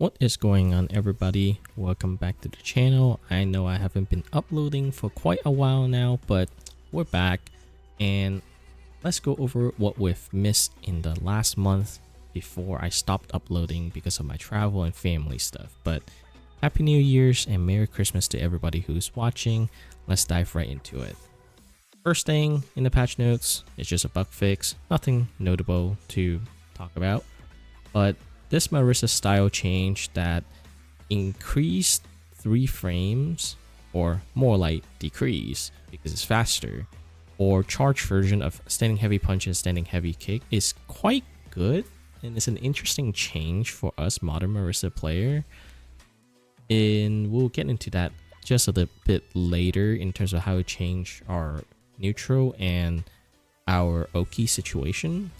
What is going on, everybody? Welcome back to the channel. I know I haven't been uploading for quite a while now, but we're back and let's go over what we've missed in the last month before I stopped uploading because of my travel and family stuff. But Happy New Year's and Merry Christmas to everybody who's watching. Let's dive right into it. First thing in the patch notes is just a bug fix, nothing notable to talk about, but this Marisa style change that increased 3 frames, or more like decrease because it's faster, or charge version of standing heavy punch and standing heavy kick is quite good, and it's an interesting change for us Modern Marisa player. And we'll get into that just a little bit later in terms of how to change our neutral and our Oki situation.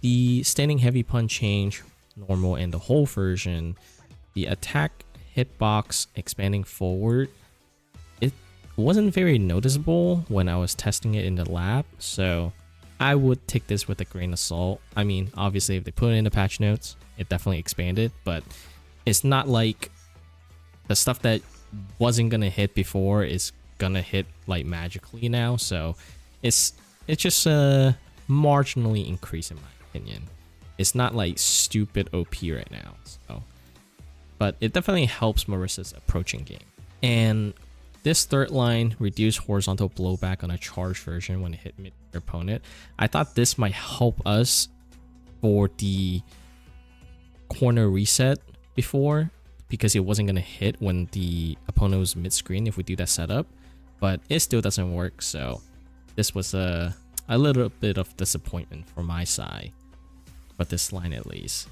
The standing heavy punch change, normal and the whole version, the attack hitbox expanding forward, it wasn't very noticeable when I was testing it in the lab, so I would take this with a grain of salt. I mean, obviously if they put it in the patch notes, it definitely expanded, but it's not like the stuff that wasn't gonna hit before is gonna hit like magically now, so it's just marginally increase in my opinion. It's not like stupid OP right now, so but it definitely helps Marisa's approaching game. And this third line, reduce horizontal blowback on a charge version when it hit mid opponent. I thought this might help us for the corner reset before, because it wasn't gonna hit when the opponent was mid screen if we do that setup, but it still doesn't work. So this was a little bit of disappointment from my side, but this line at least.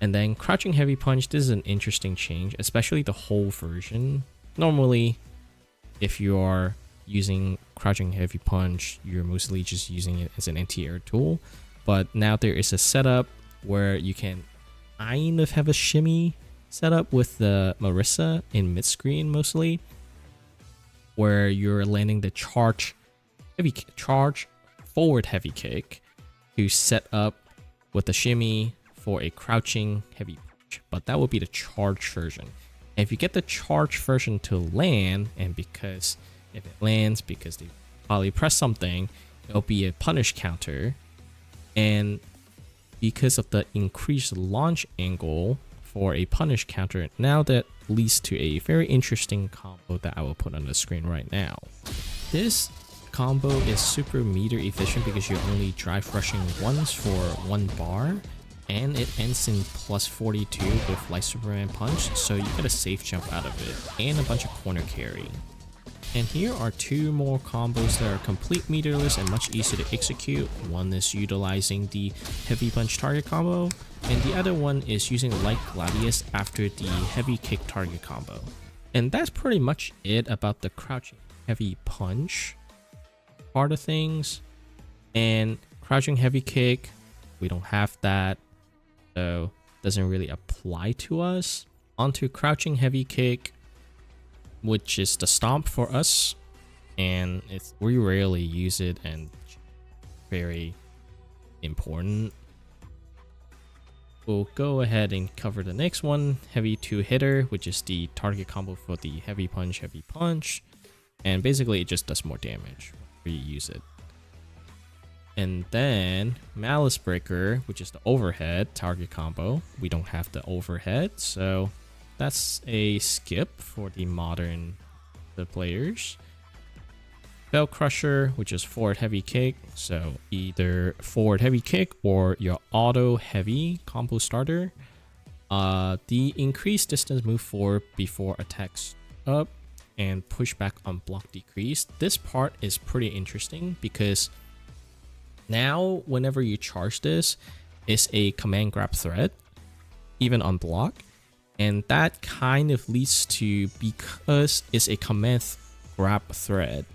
And then crouching heavy punch, this is an interesting change, especially the whole version. Normally if you are using crouching heavy punch, you're mostly just using it as an anti-air tool, but now there is a setup where you can kind of have a shimmy setup with the Marisa in mid screen mostly, where you're landing the charge forward heavy kick to set up with a shimmy for a crouching heavy punch, but that would be the charge version. And if you get the charge version to land, and because if it lands because they probably press something, it'll be a punish counter, and because of the increased launch angle for a punish counter, now that leads to a very interesting combo that I will put on the screen right now. This combo is super meter efficient because you're only drive rushing once for 1 bar, and it ends in plus 42 with Marisa Superman punch, so you get a safe jump out of it and a bunch of corner carry. And here are 2 more combos that are complete meterless and much easier to execute. One is utilizing the heavy punch target combo, and the other one is using light gladius after the heavy kick target combo. And that's pretty much it about the crouching heavy punch part of things. And crouching heavy kick, we don't have that, so doesn't really apply to us. Onto crouching heavy kick, which is the stomp for us, and we rarely use it and very important. We'll go ahead and cover the next one, heavy 2-hitter, which is the target combo for the heavy punch, and basically it just does more damage when you use it. And then Malice Breaker, which is the overhead target combo. We don't have the overhead, so that's a skip for the modern players. Bell Crusher, which is forward heavy kick, so either forward heavy kick or your auto heavy combo starter. The increased distance move forward before attacks up and push back on block decrease. This part is pretty interesting because now whenever you charge this, it's a command grab threat, even on block. And that kind of leads to, because it's a command grab thread,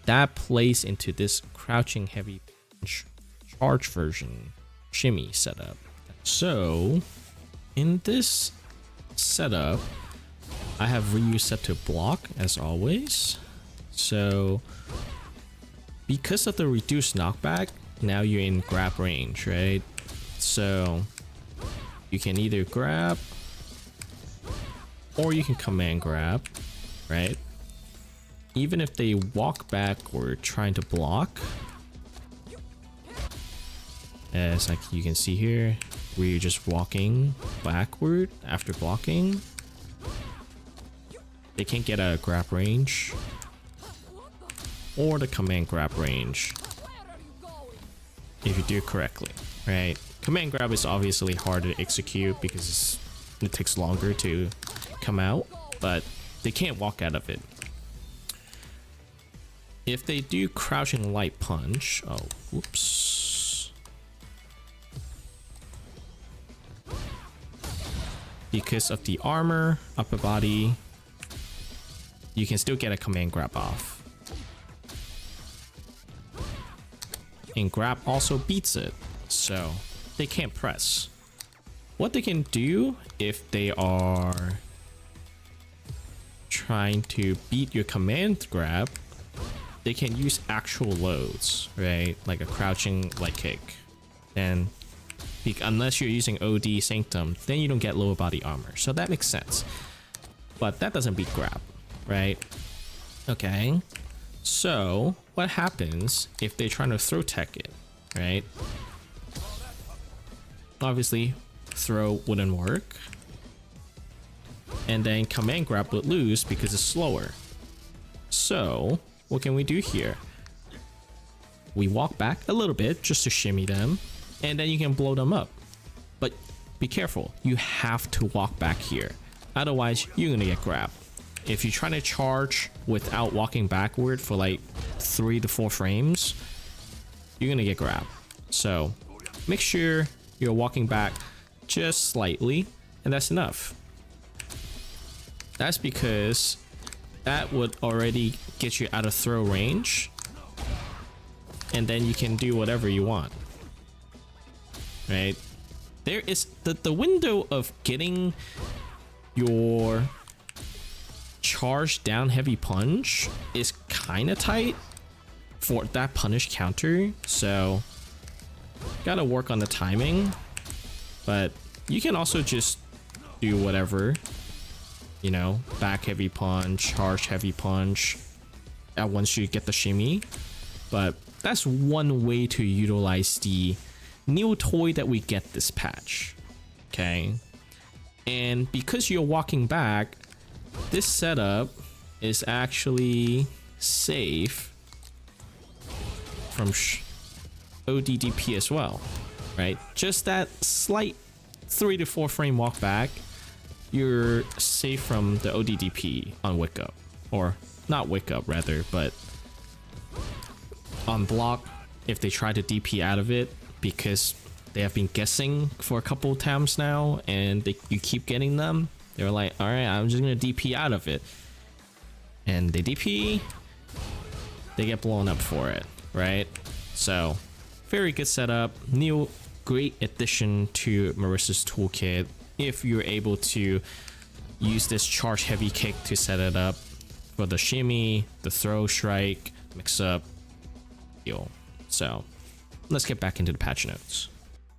that plays into this crouching heavy punch charge version shimmy setup. So in this setup, I have Ryu set to block as always. So because of the reduced knockback, now you're in grab range, right? So You can either grab or you can command grab, right? Even if they walk back or trying to block, as like you can see here, where you're just walking backward after blocking, they can't get a grab range or the command grab range if you do it correctly, right? Command grab is obviously harder to execute because it takes longer to come out, but they can't walk out of it. If they do crouching light punch, oh, whoops. Because of the armor, upper body, you can still get a command grab off. And grab also beats it, so they can't press. What they can do if they are trying to beat your command grab, they can use actual loads, right? Like a crouching light kick. And unless you're using OD Sanctum, then you don't get lower body armor. So that makes sense. But that doesn't beat grab, right? Okay. So what happens if they're trying to throw tech it, right? Obviously, throw wouldn't work. And then command grab would lose because it's slower. So what can we do here? We walk back a little bit just to shimmy them, and then you can blow them up. But be careful, you have to walk back here. Otherwise, you're gonna get grabbed. If you're trying to charge without walking backward for like 3 to 4 frames, you're gonna get grabbed. So make sure you're walking back just slightly, and that's enough. That's because that would already get you out of throw range, and then you can do whatever you want, right? There is the window of getting your charge down heavy punch is kind of tight for that punish counter, so gotta work on the timing. But you can also just do whatever, you know, back heavy punch, charge heavy punch once you get the shimmy. But that's one way to utilize the new toy that we get this patch, okay? And because you're walking back, this setup is actually safe from ODDP as well, right? Just that slight 3 to 4 frame walk back, you're safe from the ODDP on wick up, or not wick up rather, but on block if they try to DP out of it, because they have been guessing for a couple times now and you keep getting them. They're like, all right, I'm just gonna DP out of it, and they DP, they get blown up for it, right? So very good setup, new great addition to Marisa's toolkit if you're able to use this charge heavy kick to set it up for the shimmy, the throw strike, mix up, deal. So let's get back into the patch notes.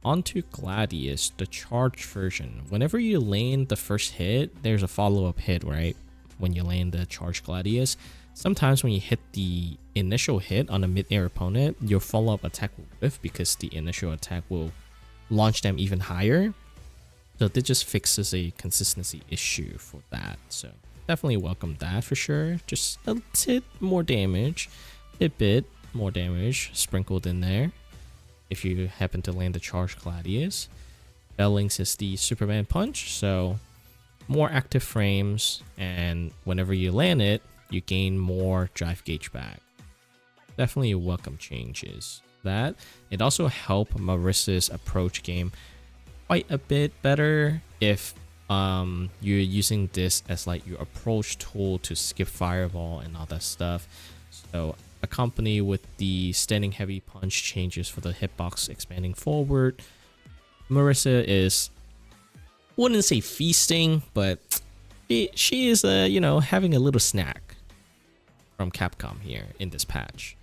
Onto Gladius, the charged version. Whenever you land the first hit, there's a follow-up hit, right? When you land the charged Gladius. Sometimes when you hit the initial hit on a mid-air opponent, your follow-up attack will whiff because the initial attack will launch them even higher. So this just fixes a consistency issue for that. So definitely welcome that for sure. Just a bit more damage, a bit more damage sprinkled in there if you happen to land the charged Gladius. Bellings is the Superman punch, so more active frames, and whenever you land it, you gain more drive gauge back. Definitely welcome changes. That it also helped Marisa's approach game quite a bit better if you're using this as like your approach tool to skip fireball and all that stuff. So accompany with the standing heavy punch changes for the hitbox expanding forward, Marisa is, wouldn't say feasting, but she is you know, having a little snack from Capcom here in this patch.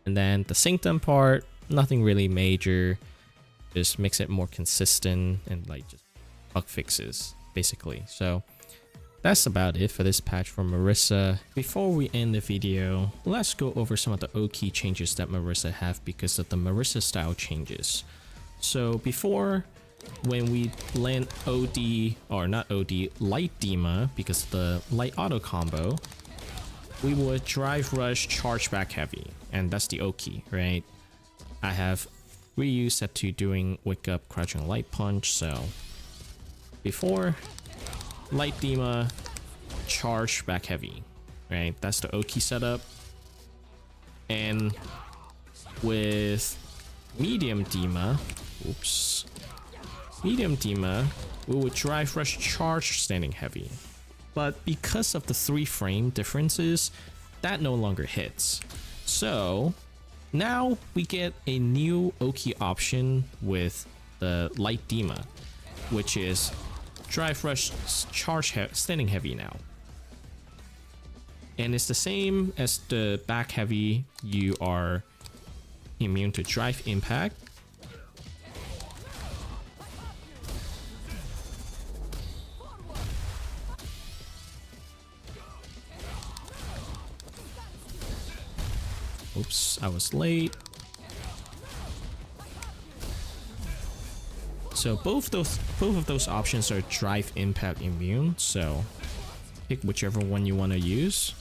And then the Sanctum part, nothing really major, just makes it more consistent and like just bug fixes, basically. So that's about it for this patch for Marisa. Before we end the video, let's go over some of the OP changes that Marisa have because of the Marisa style changes. So before, when we land OD, or not OD, Light Dema, because of the Light Auto combo, we would Drive Rush, Charge Back Heavy, and that's the O key, right? I have Ryu set to doing Wake Up, Crouching Light Punch, so before, Light Dema, Charge Back Heavy, right? That's the O key setup. And with Medium Dema, Medium Dema, we would Drive Rush, Charge Standing Heavy. But because of the 3 frame differences, that no longer hits. So now we get a new O key option with the Light Dema, which is Drive Rush, Charge Standing Heavy now. And it's the same as the Back Heavy. You are immune to Drive Impact. Oops, I was late. So both of those options are Drive Impact immune, so pick whichever one you want to use.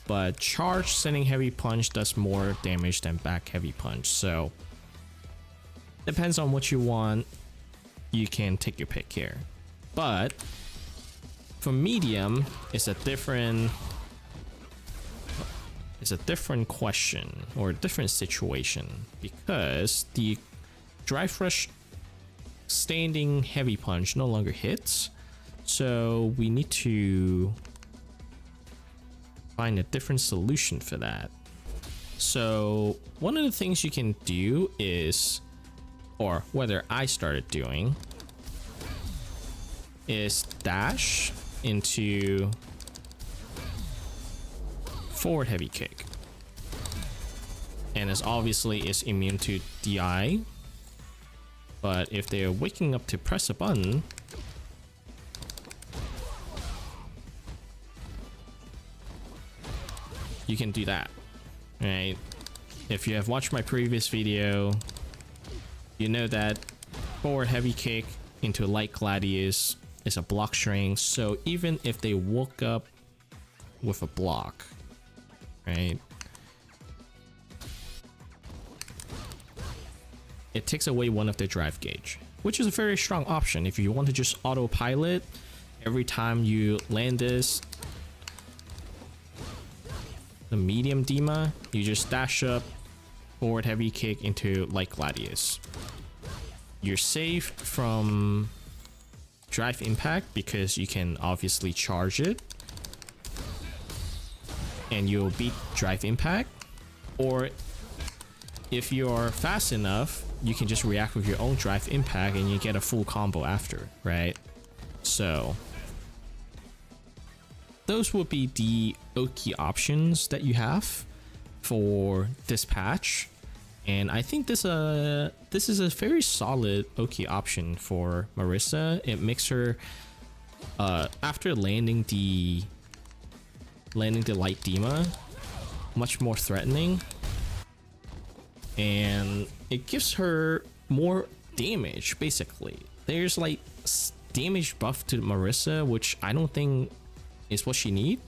But Charge Standing Heavy Punch does more damage than Back Heavy Punch, so depends on what you want. You can take your pick here. But for Medium, it's a different question or a different situation, because the Drive Rush Standing Heavy Punch no longer hits, so we need to find a different solution for that. So one of the things you can do is, or whether I started doing, is dash into forward heavy kick, and as obviously is immune to DI, but if they're waking up to press a button, you can do that, right? If you have watched my previous video, you know that forward heavy kick into Light Gladius is a block string, so even if they woke up with a block, right, it takes away one of their drive gauge, which is a very strong option. If you want to just autopilot every time you land this, the Medium Dema, you just dash up, forward heavy kick into Light Gladius. You're safe from Drive Impact because you can obviously charge it and you'll beat Drive Impact, or if you're fast enough, you can just react with your own Drive Impact and you get a full combo after, right? So those would be the Oki options that you have for this patch, and I think this is a very solid Oki option for Marisa. It makes her after landing the Light Dema much more threatening, and it gives her more damage. Basically, there's like damage buff to Marisa, which I don't think is what she need,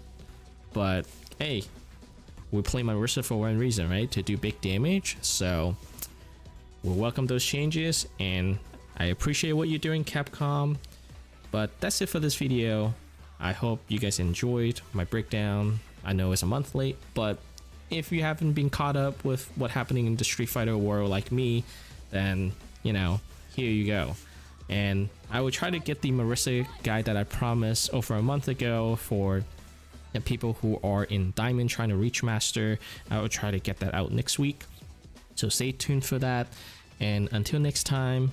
but hey, we play Marisa for one reason, right? To do big damage. So we welcome those changes, and I appreciate what you're doing, Capcom. But that's it for this video. I hope you guys enjoyed my breakdown. I know it's a month late, but if you haven't been caught up with what's happening in the Street Fighter world like me, then, you know, here you go. And I will try to get the Marisa guide that I promised over a month ago for the people who are in Diamond trying to reach Master. I will try to get that out next week. So stay tuned for that. And until next time,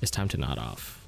it's time to nod off.